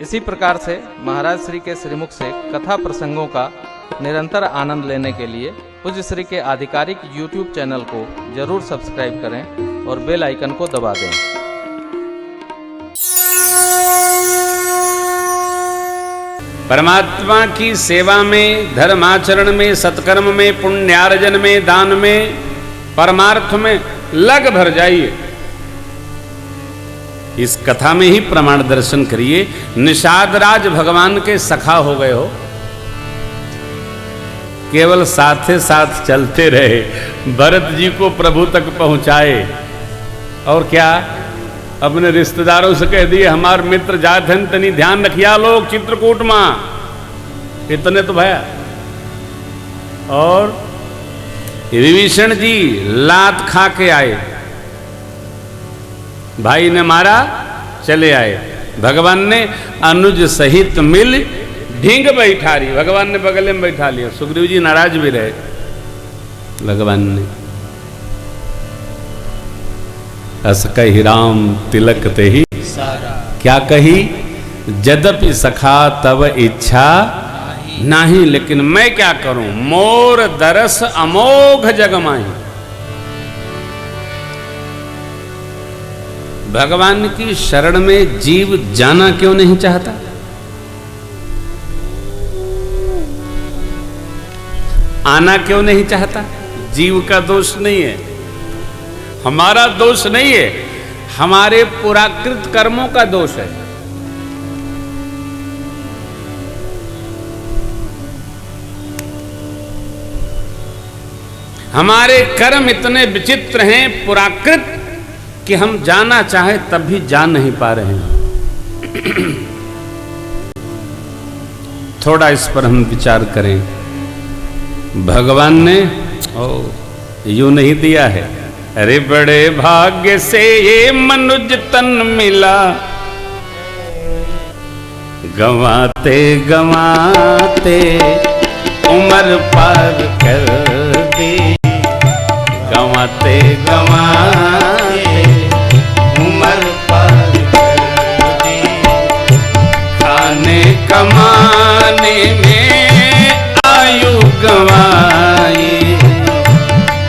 इसी प्रकार से महाराज श्री के श्रीमुख से कथा प्रसंगों का निरंतर आनंद लेने के लिए पूज्य श्री के आधिकारिक YouTube चैनल को जरूर सब्सक्राइब करें और बेल आइकन को दबा दें। परमात्मा की सेवा में, धर्माचरण में, सत्कर्म में, पुण्यार्जन में, दान में, परमार्थ में लग भर जाइए। इस कथा में ही प्रमाण दर्शन करिए। निषाद राज भगवान के सखा हो गए हो, केवल साथे साथ चलते रहे, भरत जी को प्रभु तक पहुंचाए। और क्या अपने रिश्तेदारों से कह दिए हमार मित्र जात हैं, तनी ध्यान रखिया लोग चित्रकूट मां, इतने तो भया। और विभीषण जी लात खा के आए, भाई ने मारा, चले आए। भगवान ने अनुज सहित मिल ढींग बैठा रही, भगवान ने बगल में बैठा लिया। सुग्रीव जी नाराज भी रहे। भगवान ने अस कही राम तिलक ते ही सारा, क्या कही, यद्यपि सखा तब इच्छा नहीं, लेकिन मैं क्या करूं, मोर दरस अमोघ जगमाही। भगवान की शरण में जीव जाना क्यों नहीं चाहता? आना क्यों नहीं चाहता? जीव का दोष नहीं है, हमारा दोष नहीं है, हमारे पुराकृत कर्मों का दोष है। हमारे कर्म इतने विचित्र हैं, पुराकृत, कि हम जाना चाहे तब भी जा नहीं पा रहे हैं। थोड़ा इस पर हम विचार करें। भगवान ने यूं नहीं दिया है, अरे बड़े भाग्य से ये मनुज तन मिला, गंवाते गंवाते उम्र पार कर दी, गंवाते गंवाते उम्र पार कर दी, खाने कमाने में आयु गंवाई,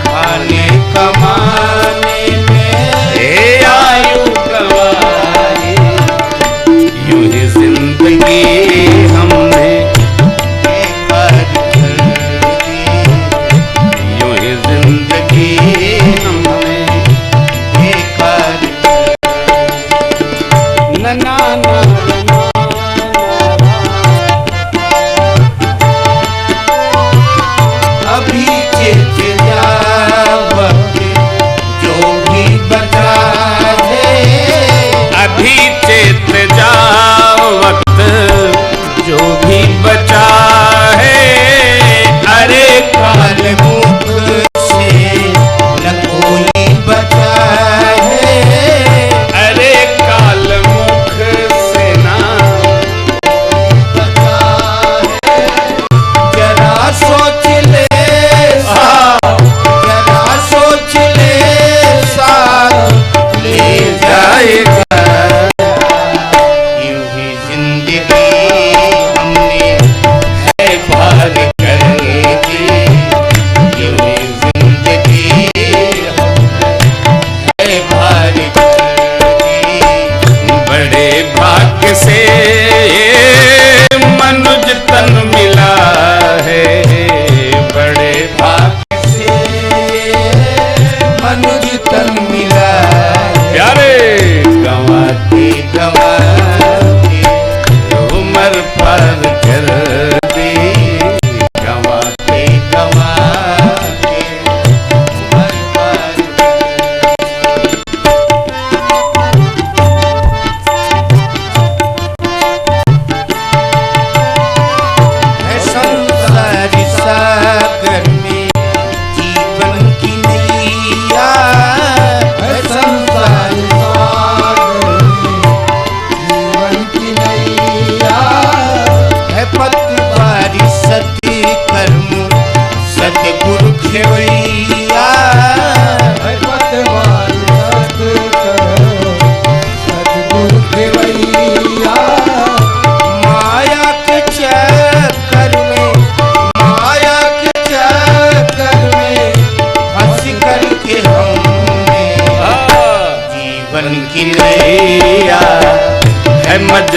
खाने कमाने में आयु गंवाई, यूं ही जिंदगी हमने बेकार कर दी, यूं ही जिंदगी हमने बेकार कर दी। ना ना ना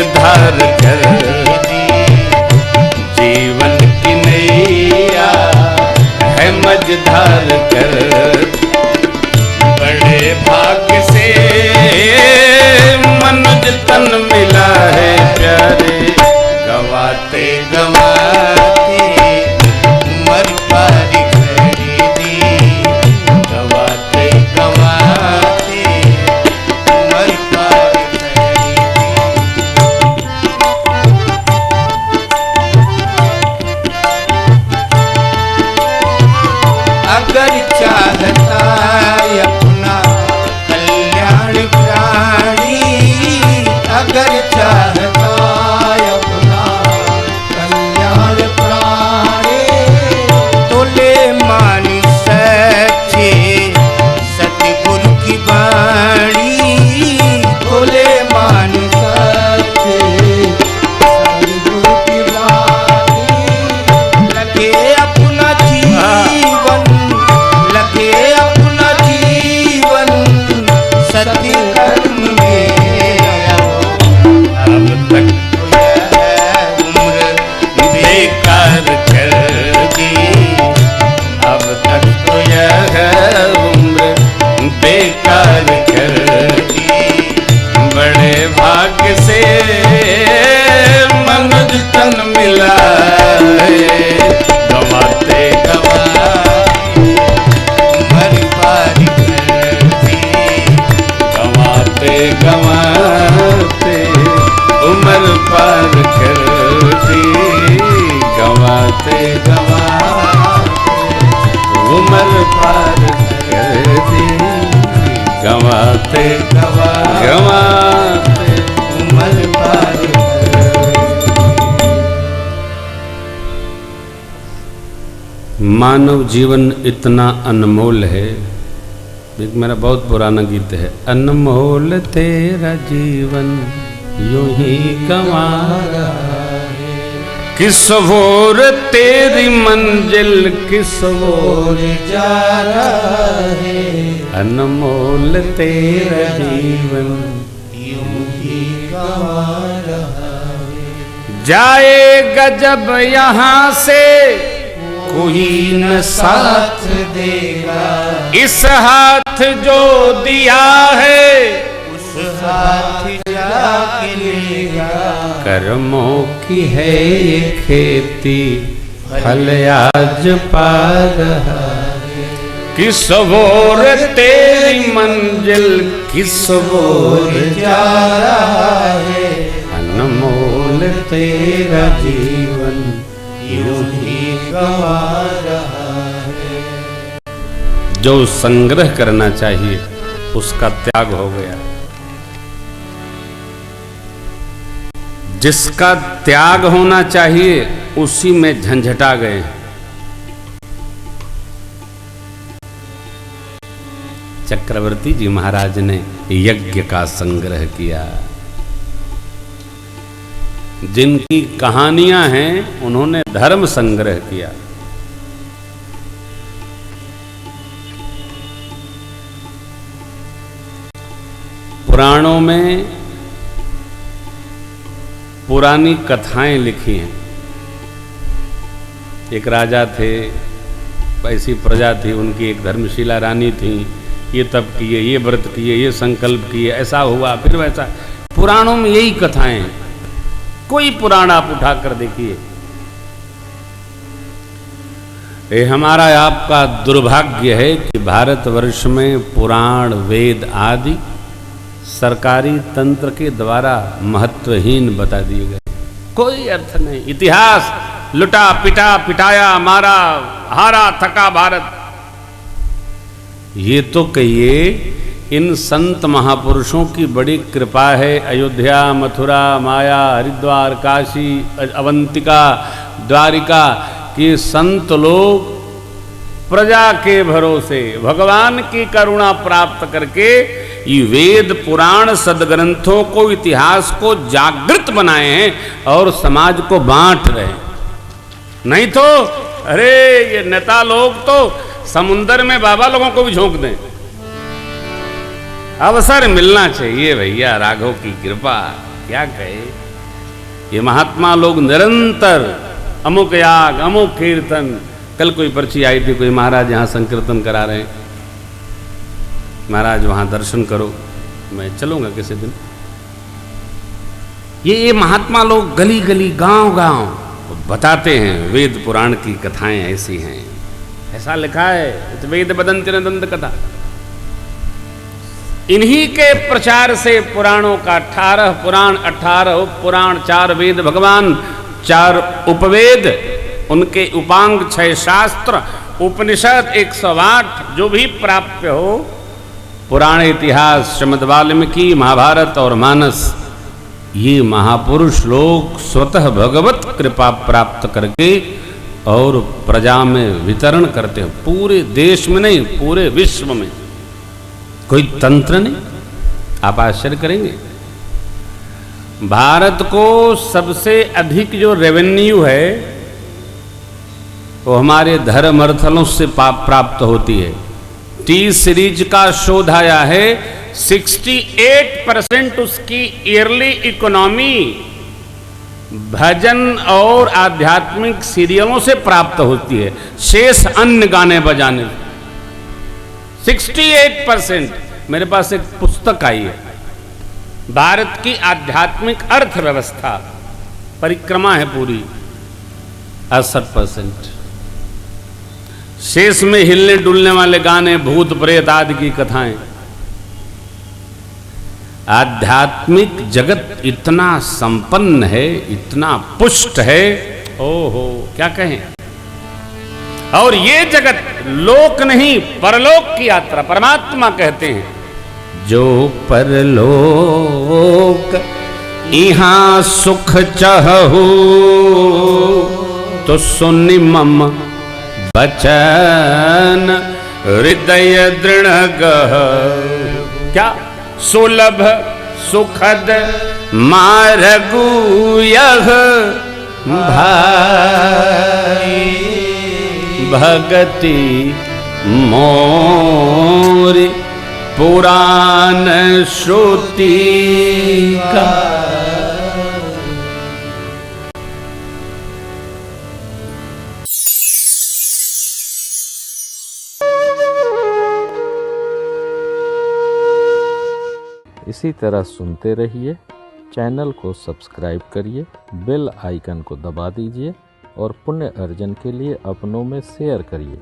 मझधार कर दी, जीवन की नैया है मझधार कर। बड़े भाग्य से मनुज तन मिला है प्यारे, गवाते गवाते उम्र पारी कर दी, गवाते गवाते उम्र पारी कर दी। अगर चाहता अपना कल्याण प्राणी, अगर चाहता अपना कल्याण प्राणी, तो ले मानी सच्चे सतगुरु की वाणी, तो ले मानी सच्चे सतगुरु की वाणी। लगे अपना जीवन, लगे अपना जीवन सत्य कर्म में, अब तक तो यह उम्र बेकार कर दी, अब तक तो यह उम्र बेकार कर दी। बड़े भाग्य से मनुज तन मिला है, गवाते गवाते उम्र पारी कर दी, गवाते गवाते उम्र पार कर दी, गवाते गवाते उम्र पार कर दी, गवाते गवाते उम्र पार कर दी। मानव जीवन इतना अनमोल है, एक मेरा बहुत पुराना गीत है, अनमोल तेरा जीवन यूं ही गंवा रहा है, किस ओर तेरी मंजिल किस ओर जा रहा है, अनमोल तेरा जीवन यूं ही गंवा रहा है। जाएगा जब यहाँ से कोई न साथ देगा, इस हाथ जो दिया है उस हाथ जाके लेगा, कर्मों की है ये खेती फल आज पा रहा है, किस ओर तेरी मंजिल किस ओर जा रहा है, अनमोल तेरा जीवन यूं ही गंवा रहा है। जो संग्रह करना चाहिए उसका त्याग हो गया, जिसका त्याग होना चाहिए उसी में झंझटा गए। चक्रवर्ती जी महाराज ने यज्ञ का संग्रह किया, जिनकी कहानियां हैं उन्होंने धर्म संग्रह किया। पुराणों में पुरानी कथाएं लिखी हैं। एक राजा थे, ऐसी प्रजा थी, उनकी एक धर्मशिला रानी थी, ये तप किए, ये व्रत किए, ये संकल्प किए, ऐसा हुआ फिर वैसा। पुराणों में यही कथाएं हैं। कोई पुराण आप उठा कर देखिए। ये हमारा आपका दुर्भाग्य है कि भारतवर्ष में पुराण वेद आदि सरकारी तंत्र के द्वारा महत्वहीन बता दिए गए। कोई अर्थ नहीं। इतिहास लुटा पिटा, पिटाया मारा, हारा थका भारत। ये तो कहिए इन संत महापुरुषों की बड़ी कृपा है। अयोध्या, मथुरा, माया, हरिद्वार, काशी, अवंतिका, द्वारिका के संत लोग प्रजा के भरोसे भगवान की करुणा प्राप्त करके ये वेद पुराण सदग्रंथों को, इतिहास को जागृत बनाए हैं और समाज को बांट रहे हैं। नहीं तो अरे ये नेता लोग तो समुंदर में बाबा लोगों को भी झोंक दें। अवसर मिलना चाहिए भैया, राघव की कृपा क्या कहे। ये महात्मा लोग निरंतर अमुक याग, अमुक कीर्तन। कल कोई पर्ची आई थी, कोई महाराज यहाँ संकीर्तन करा रहे हैं, महाराज वहाँ दर्शन करो, मैं चलूँगा किसी दिन। ये महात्मा लोग गली गली गांव गांव बताते हैं वेद पुराण की कथाएं ऐसी हैं, ऐसा लिखा है, वेद बदंति नदंत कथा। इन्हीं के प्रचार से पुराणों का 18 पुराण, 18 उपपुराण, 4 वेद भगवान, 4 उपवेद, उनके उपांग 6 शास्त्र, उपनिषद 108 जो भी प्राप्य हो, पुराण इतिहास, श्रीमद् वाल्मीकि, महाभारत और मानस, ये महापुरुष लोग स्वतः भगवत कृपा प्राप्त करके और प्रजा में वितरण करते हैं, पूरे देश में नहीं, पूरे विश्व में। कोई तंत्र नहीं। आप आश्चर्य करेंगे, भारत को सबसे अधिक जो रेवेन्यू है वो हमारे धर्मार्थलों से प्राप्त होती है। टी सीरीज का शोध आया है, 68% उसकी ईयरली इकोनॉमी भजन और आध्यात्मिक सीरियलों से प्राप्त होती है, शेष अन्य गाने बजाने। 68%। मेरे पास एक पुस्तक आई है, भारत की आध्यात्मिक अर्थव्यवस्था, परिक्रमा है पूरी, 68%। शेष में हिलने डुलने वाले गाने, भूत प्रेत आदि की कथाएं। आध्यात्मिक जगत इतना संपन्न है, इतना पुष्ट है, ओहो क्या कहें। और ये जगत लोक नहीं, परलोक की यात्रा, परमात्मा कहते हैं, जो परलोक इहां सुख चाहू, तो सुनि मम बचन हृदय दृढ़ गह। क्या सुलभ सुखद मार्गु यह भाई, भगति मोरी पुराण श्रुति का। इसी तरह सुनते रहिए, चैनल को सब्सक्राइब करिए, बेल आइकन को दबा दीजिए और पुण्य अर्जन के लिए अपनों में शेयर करिए।